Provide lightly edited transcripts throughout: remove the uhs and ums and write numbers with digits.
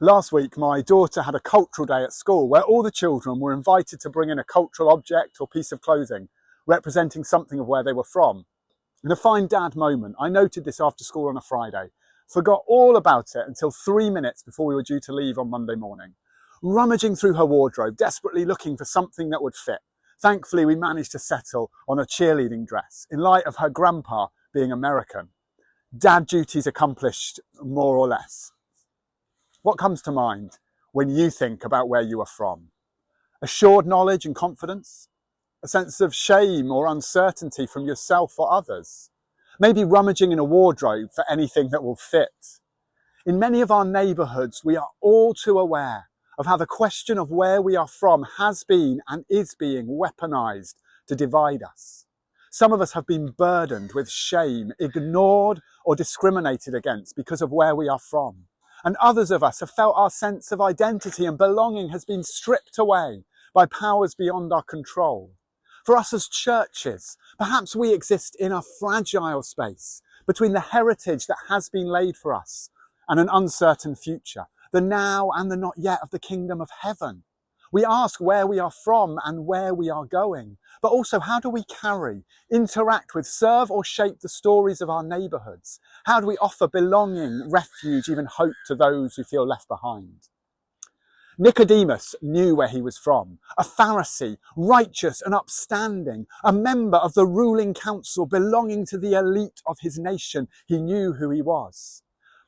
Last week, my daughter had a cultural day at school where all the children were invited to bring in a cultural object or piece of clothing representing something of where they were from. In a fine dad moment, I noted this after school on a Friday, forgot all about it until 3 minutes before we were due to leave on Monday morning. Rummaging through her wardrobe, desperately looking for something that would fit. Thankfully, we managed to settle on a cheerleading dress in light of her grandpa being American. Dad duties accomplished, more or less. What comes to mind when you think about where you are from? Assured knowledge and confidence? A sense of shame or uncertainty from yourself or others? Maybe rummaging in a wardrobe for anything that will fit. In many of our neighbourhoods, we are all too aware of how the question of where we are from has been and is being weaponised to divide us. Some of us have been burdened with shame, ignored or discriminated against because of where we are from. And others of us have felt our sense of identity and belonging has been stripped away by powers beyond our control. For us as churches, perhaps we exist in a fragile space between the heritage that has been laid for us and an uncertain future, the now and the not yet of the kingdom of heaven. We ask where we are from and where we are going, but also how do we carry, interact with, serve or shape the stories of our neighbourhoods? How do we offer belonging, refuge, even hope to those who feel left behind? Nicodemus knew where he was from, a Pharisee, righteous and upstanding, a member of the ruling council belonging to the elite of his nation. He knew who he was.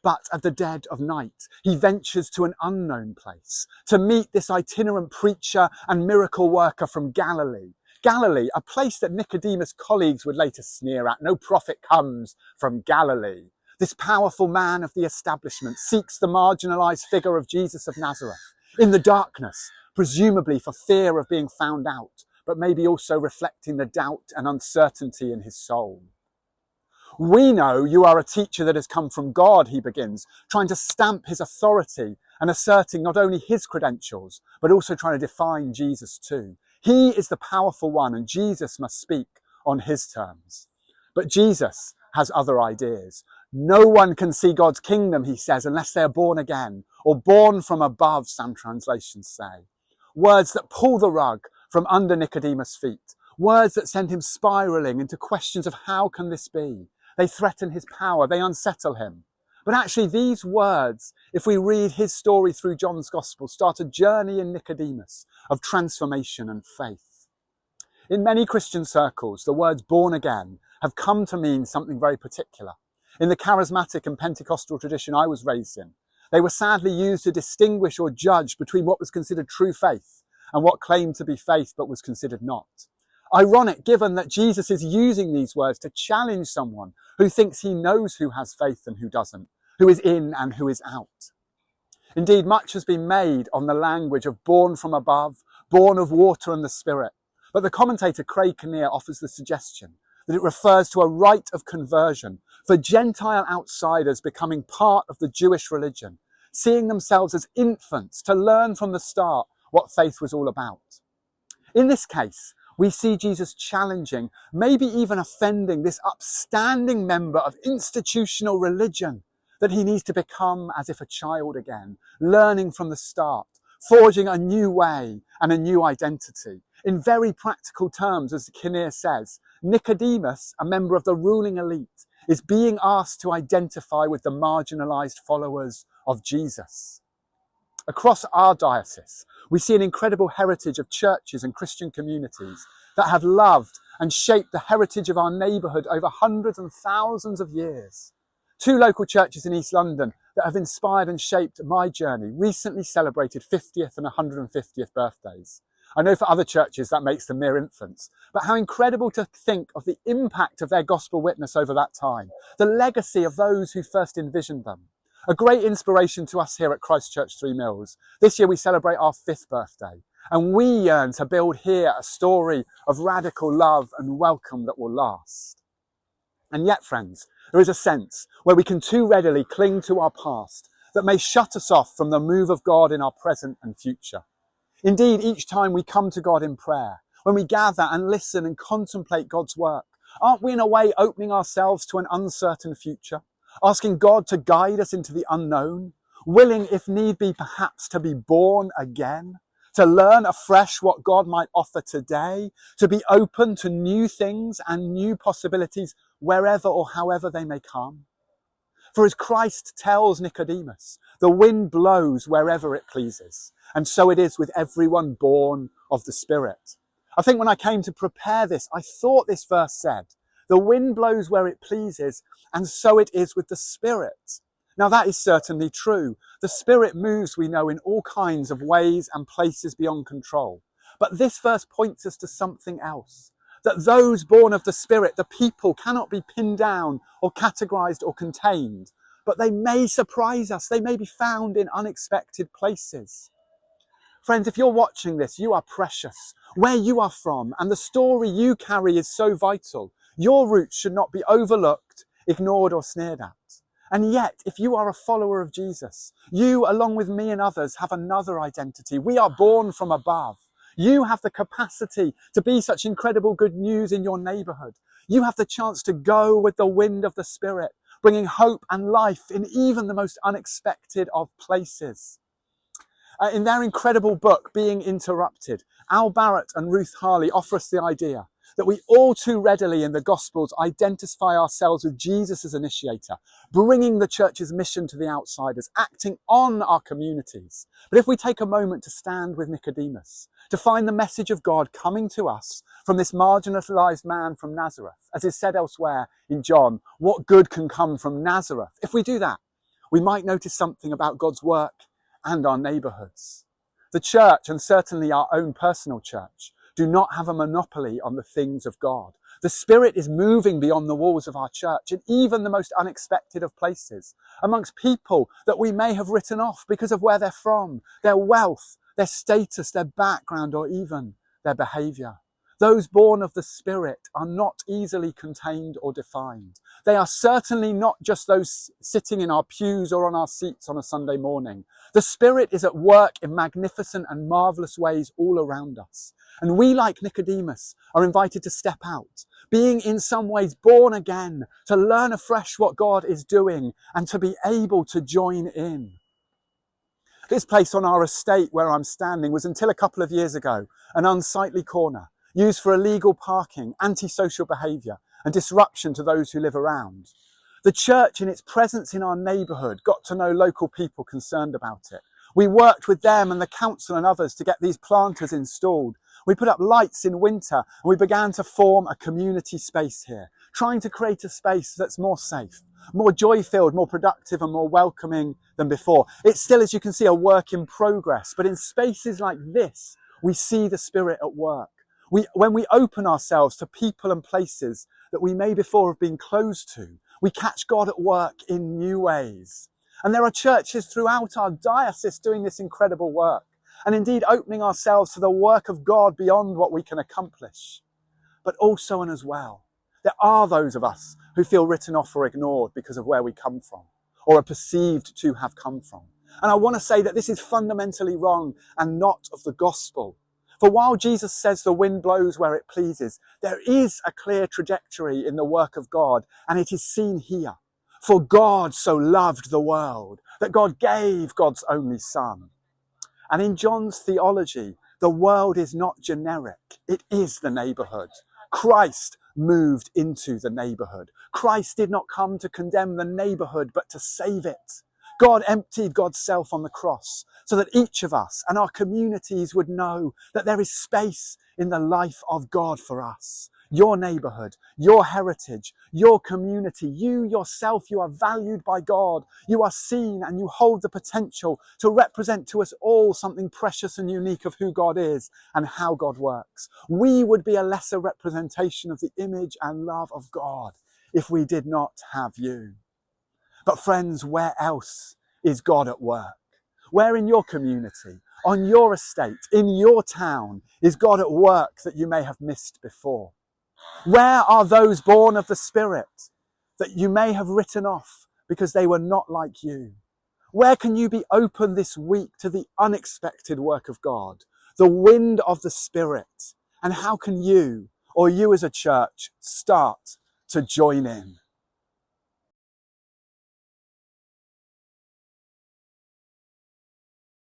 But at the dead of night, he ventures to an unknown place to meet this itinerant preacher and miracle worker from Galilee. Galilee, a place that Nicodemus' colleagues would later sneer at. No prophet comes from Galilee. This powerful man of the establishment seeks the marginalised figure of Jesus of Nazareth in the darkness, presumably for fear of being found out, but maybe also reflecting the doubt and uncertainty in his soul. We know you are a teacher that has come from God, he begins, trying to stamp his authority and asserting not only his credentials, but also trying to define Jesus too. He is the powerful one and Jesus must speak on his terms. But Jesus has other ideas. No one can see God's kingdom, he says, unless they are born again, or born from above, some translations say. Words that pull the rug from under Nicodemus' feet. Words that send him spiralling into questions of how can this be? They threaten his power, they unsettle him. But actually these words, if we read his story through John's Gospel, start a journey in Nicodemus of transformation and faith. In many Christian circles, the words born again have come to mean something very particular. In the charismatic and Pentecostal tradition I was raised in, they were sadly used to distinguish or judge between what was considered true faith and what claimed to be faith but was considered not. Ironic, given that Jesus is using these words to challenge someone who thinks he knows who has faith and who doesn't, who is in and who is out. Indeed, much has been made on the language of born from above, born of water and the Spirit. But the commentator Craig Kinnear offers the suggestion that it refers to a rite of conversion for Gentile outsiders becoming part of the Jewish religion, seeing themselves as infants to learn from the start what faith was all about. In this case, we see Jesus challenging, maybe even offending this upstanding member of institutional religion that he needs to become as if a child again, learning from the start, forging a new way and a new identity. In very practical terms, as Kinnear says, Nicodemus, a member of the ruling elite, is being asked to identify with the marginalised followers of Jesus. Across our diocese, we see an incredible heritage of churches and Christian communities that have loved and shaped the heritage of our neighbourhood over hundreds and thousands of years. 2 local churches in East London that have inspired and shaped my journey recently celebrated 50th and 150th birthdays. I know for other churches that makes them mere infants, but how incredible to think of the impact of their gospel witness over that time, the legacy of those who first envisioned them. A great inspiration to us here at Christ Church Three Mills. This year we celebrate our 5th birthday, and we yearn to build here a story of radical love and welcome that will last. And yet, friends, there is a sense where we can too readily cling to our past that may shut us off from the move of God in our present and future. Indeed, each time we come to God in prayer, when we gather and listen and contemplate God's work, aren't we in a way opening ourselves to an uncertain future? Asking God to guide us into the unknown? willing, if need be, perhaps to be born again, to learn afresh what God might offer today, to be open to new things and new possibilities wherever or however they may come. For as Christ tells Nicodemus, the wind blows wherever it pleases, and so it is with everyone born of the Spirit. I think when I came to prepare this, I thought this verse said, the wind blows where it pleases, and so it is with the Spirit. Now that is certainly true. The Spirit moves, we know, in all kinds of ways and places beyond control. But this verse points us to something else. That those born of the Spirit, the people, cannot be pinned down or categorized or contained, but they may surprise us. They may be found in unexpected places. Friends, if you're watching this, you are precious. Where you are from and the story you carry is so vital. Your roots should not be overlooked, ignored or sneered at. And yet, if you are a follower of Jesus, you, along with me and others, have another identity. We are born from above. You have the capacity to be such incredible good news in your neighborhood. You have the chance to go with the wind of the Spirit, bringing hope and life in even the most unexpected of places. In their incredible book, Being Interrupted, Al Barrett and Ruth Harley offer us the idea that we all too readily in the Gospels identify ourselves with Jesus as initiator, bringing the church's mission to the outsiders, acting on our communities. But if we take a moment to stand with Nicodemus, to find the message of God coming to us from this marginalized man from Nazareth, as is said elsewhere in John, what good can come from Nazareth? If we do that, we might notice something about God's work and our neighborhoods. The church, and certainly our own personal church, do not have a monopoly on the things of God. The Spirit is moving beyond the walls of our church in even the most unexpected of places, amongst people that we may have written off because of where they're from, their wealth, their status, their background, or even their behavior. Those born of the Spirit are not easily contained or defined. They are certainly not just those sitting in our pews or on our seats on a Sunday morning. The Spirit is at work in magnificent and marvelous ways all around us. And we, like Nicodemus, are invited to step out, being in some ways born again, to learn afresh what God is doing and to be able to join in. This place on our estate where I'm standing was until a couple of years ago an unsightly corner, used for illegal parking, antisocial behaviour and disruption to those who live around. The church, in its presence in our neighbourhood, got to know local people concerned about it. We worked with them and the council and others to get these planters installed. We put up lights in winter and we began to form a community space here, trying to create a space that's more safe, more joy-filled, more productive and more welcoming than before. It's still, as you can see, a work in progress, but in spaces like this, we see the Spirit at work. When we open ourselves to people and places that we may before have been closed to, we catch God at work in new ways. And there are churches throughout our diocese doing this incredible work, and indeed opening ourselves to the work of God beyond what we can accomplish. But also and as well, there are those of us who feel written off or ignored because of where we come from, or are perceived to have come from. And I want to say that this is fundamentally wrong and not of the gospel. For while Jesus says the wind blows where it pleases, there is a clear trajectory in the work of God, and it is seen here. For God so loved the world that God gave God's only Son. And in John's theology, the world is not generic. It is the neighborhood. Christ moved into the neighborhood. Christ did not come to condemn the neighborhood, but to save it. God emptied God's self on the cross so that each of us and our communities would know that there is space in the life of God for us. Your neighborhood, your heritage, your community, you yourself, you are valued by God. You are seen and you hold the potential to represent to us all something precious and unique of who God is and how God works. We would be a lesser representation of the image and love of God if we did not have you. But friends, where else is God at work? Where in your community, on your estate, in your town, is God at work that you may have missed before? Where are those born of the Spirit that you may have written off because they were not like you? Where can you be open this week to the unexpected work of God, the wind of the Spirit? And how can you, or you as a church, start to join in?